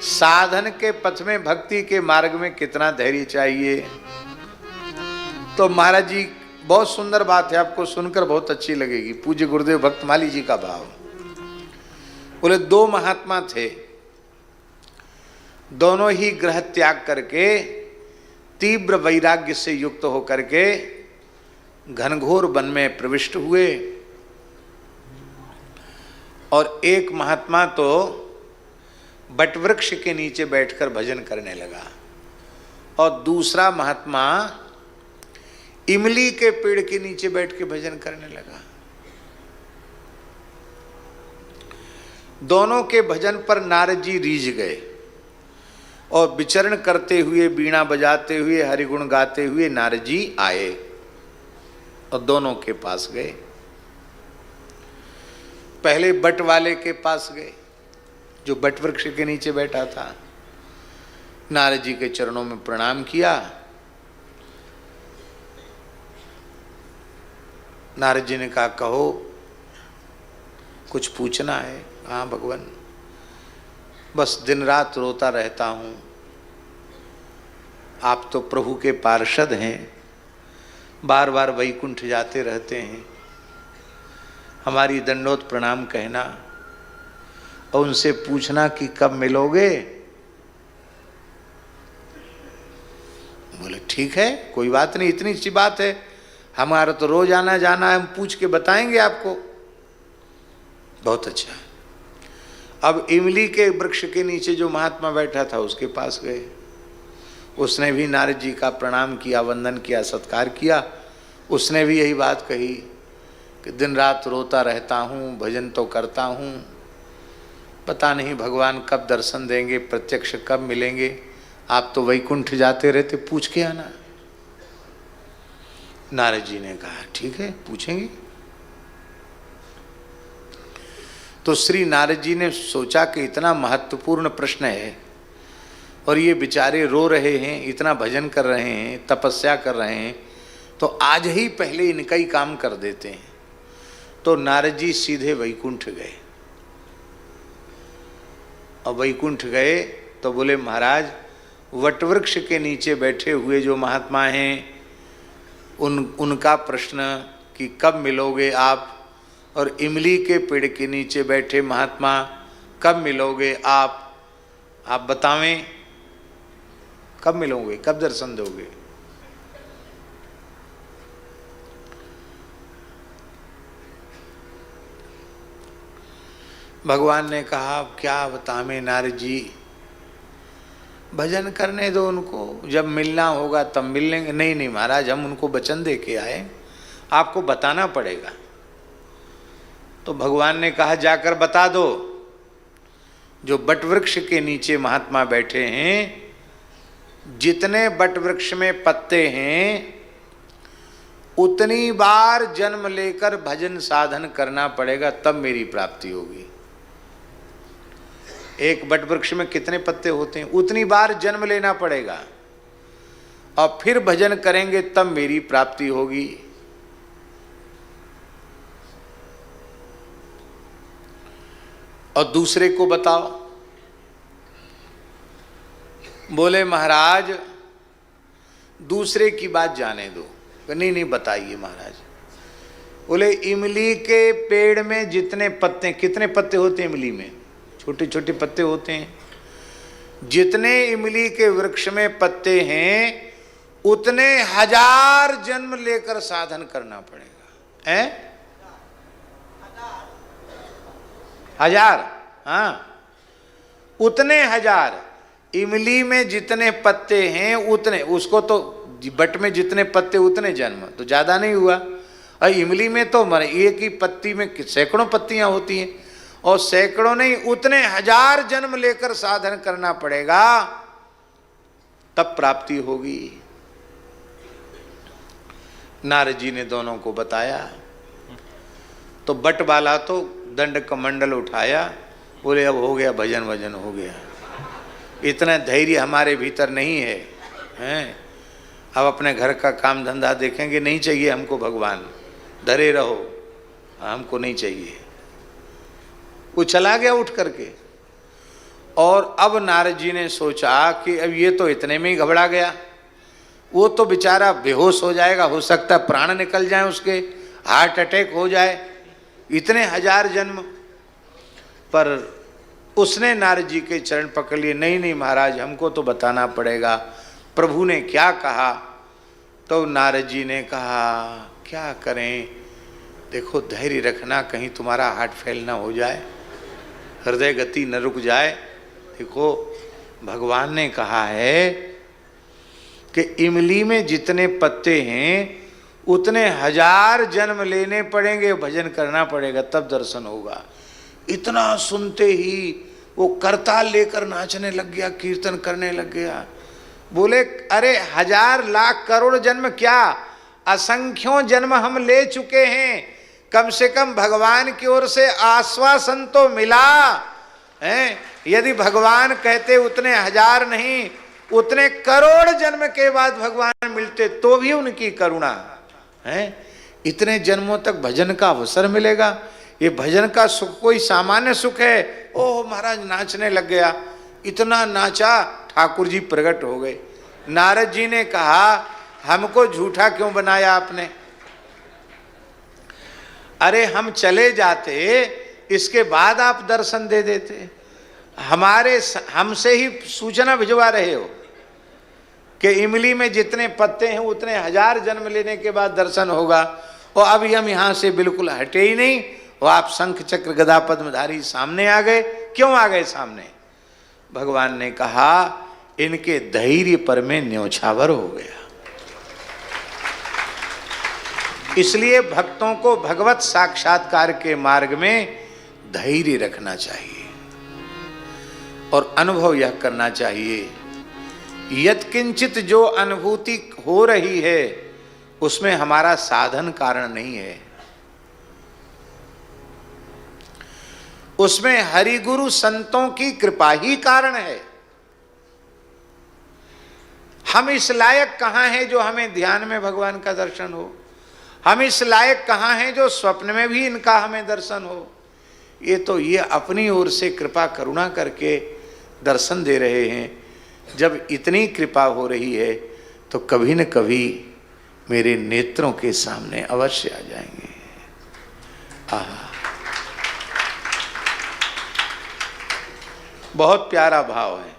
साधन के पथ में, भक्ति के मार्ग में कितना धैर्य चाहिए। तो महाराज जी बहुत सुंदर बात है, आपको सुनकर बहुत अच्छी लगेगी। पूज्य गुरुदेव भक्तमाली जी का भाव। बोले दो महात्मा थे, दोनों ही ग्रह त्याग करके तीव्र वैराग्य से युक्त होकर के घनघोर वन में प्रविष्ट हुए। और एक महात्मा तो बटवृक्ष के नीचे बैठकर भजन करने लगा और दूसरा महात्मा इमली के पेड़ के नीचे बैठ के भजन करने लगा। दोनों के भजन पर नारद जी रीझ गए और विचरण करते हुए, बीणा बजाते हुए, हरिगुण गाते हुए नारद जी आए और दोनों के पास गए। पहले बट वाले के पास गए जो बट वृक्ष के नीचे बैठा था। नारद जी के चरणों में प्रणाम किया। नारद जी ने कहा, कहो कुछ पूछना है। हाँ भगवान, बस दिन रात रोता रहता हूँ। आप तो प्रभु के पार्षद हैं, बार बार वैकुंठ जाते रहते हैं। हमारी दंडोत प्रणाम कहना और उनसे पूछना कि कब मिलोगे। बोले ठीक है, कोई बात नहीं, इतनी सी बात है, हमारा तो रोज आना जाना है, हम पूछ के बताएंगे आपको। बहुत अच्छा। अब इमली के वृक्ष के नीचे जो महात्मा बैठा था उसके पास गए। उसने भी नारद जी का प्रणाम किया, वंदन किया, सत्कार किया। उसने भी यही बात कही कि दिन रात रोता रहता हूँ, भजन तो करता हूँ, पता नहीं भगवान कब दर्शन देंगे, प्रत्यक्ष कब मिलेंगे। आप तो वैकुंठ जाते रहते, पूछ के आना। नारद जी ने कहा ठीक है, पूछेंगे। तो श्री नारद जी ने सोचा कि इतना महत्वपूर्ण प्रश्न है और ये बेचारे रो रहे हैं, इतना भजन कर रहे हैं, तपस्या कर रहे हैं, तो आज ही पहले इनका ही काम कर देते हैं। तो नारद जी सीधे वैकुंठ गए और वैकुंठ गए तो बोले, महाराज वटवृक्ष के नीचे बैठे हुए जो महात्मा हैं उनका प्रश्न कि कब मिलोगे आप, और इमली के पेड़ के नीचे बैठे महात्मा कब मिलोगे आप बतावें, कब मिलोगे, कब दर्शन दोगे। भगवान ने कहा क्या बतावें नारद जी, भजन करने दो उनको, जब मिलना होगा तब मिल लेंगे। नहीं नहीं महाराज, हम उनको वचन दे के आए, आपको बताना पड़ेगा। तो भगवान ने कहा जाकर बता दो, जो बटवृक्ष के नीचे महात्मा बैठे हैं, जितने बटवृक्ष में पत्ते हैं उतनी बार जन्म लेकर भजन साधन करना पड़ेगा, तब मेरी प्राप्ति होगी। एक बटवृक्ष में कितने पत्ते होते हैं, उतनी बार जन्म लेना पड़ेगा और फिर भजन करेंगे तब मेरी प्राप्ति होगी। और दूसरे को बताओ। बोले महाराज दूसरे की बात जाने दो। नहीं नहीं बताइए महाराज। बोले इमली के पेड़ में जितने पत्ते, कितने पत्ते होते हैं इमली में, छोटे छोटे पत्ते होते हैं, जितने इमली के वृक्ष में पत्ते हैं उतने 1000 जन्म लेकर साधन करना पड़ेगा। हैं 1000? हाँ, उतने 1000। इमली में जितने पत्ते हैं उतने, उसको तो बट में जितने पत्ते उतने जन्म, तो ज्यादा नहीं हुआ। और इमली में तो एक ही पत्ती में सैकड़ों पत्तियां होती हैं, और सैकड़ों नहीं उतने 1000 जन्म लेकर साधन करना पड़ेगा, तब प्राप्ति होगी। नारद जी ने दोनों को बताया। तो बट वाला तो दंड कमंडल उठाया, बोले अब हो गया, भजन वजन हो गया। इतना धैर्य हमारे भीतर नहीं है, हैं? अब अपने घर का काम धंधा देखेंगे, नहीं चाहिए हमको भगवान, धरे रहो, हमको नहीं चाहिए। वो चला गया उठ करके। और अब नारद जी ने सोचा कि अब ये तो इतने में ही घबरा गया, वो तो बेचारा बेहोश हो जाएगा, हो सकता है प्राण निकल जाए उसके, हार्ट अटैक हो जाए, इतने हजार जन्म। पर उसने नारद जी के चरण पकड़ लिए, नहीं नहीं महाराज, हमको तो बताना पड़ेगा प्रभु ने क्या कहा। तो नारद जी ने कहा क्या करें, देखो धैर्य रखना, कहीं तुम्हारा हार्ट फेल ना हो जाए, हृदय गति न रुक जाए। देखो भगवान ने कहा है कि इमली में जितने पत्ते हैं उतने हजार जन्म लेने पड़ेंगे, भजन करना पड़ेगा, तब दर्शन होगा। इतना सुनते ही वो करताल लेकर नाचने लग गया, कीर्तन करने लग गया। बोले अरे हजार लाख करोड़ जन्म क्या, असंख्यों जन्म हम ले चुके हैं, कम से कम भगवान की ओर से आश्वासन तो मिला है। यदि भगवान कहते उतने हजार नहीं, उतने करोड़ जन्म के बाद भगवान मिलते तो भी उनकी करुणा है। इतने जन्मों तक भजन का अवसर मिलेगा। ये भजन का सुख कोई सामान्य सुख है। ओह महाराज नाचने लग गया, इतना नाचा, ठाकुर जी प्रकट हो गए। नारद जी ने कहा हमको झूठा क्यों बनाया आपने, अरे हम चले जाते, इसके बाद आप दर्शन दे देते। हमसे ही सूचना भिजवा रहे हो कि इमली में जितने पत्ते हैं उतने हजार जन्म लेने के बाद दर्शन होगा, और अभी हम यहाँ से बिल्कुल हटे ही नहीं, और आप शंख चक्र गदा पद्मधारी सामने आ गए। क्यों आ गए सामने? भगवान ने कहा इनके धैर्य पर मैं न्योछावर हो गया। इसलिए भक्तों को भगवत साक्षात्कार के मार्ग में धैर्य रखना चाहिए और अनुभव यह करना चाहिए, यत्किंचित जो अनुभूति हो रही है उसमें हमारा साधन कारण नहीं है, उसमें हरिगुरु संतों की कृपा ही कारण है। हम इस लायक कहाँ हैं जो हमें ध्यान में भगवान का दर्शन हो, हम इस लायक कहाँ हैं जो स्वप्न में भी इनका हमें दर्शन हो। ये तो ये अपनी ओर से कृपा करुणा करके दर्शन दे रहे हैं। जब इतनी कृपा हो रही है तो कभी न कभी मेरे नेत्रों के सामने अवश्य आ जाएंगे। बहुत प्यारा भाव है।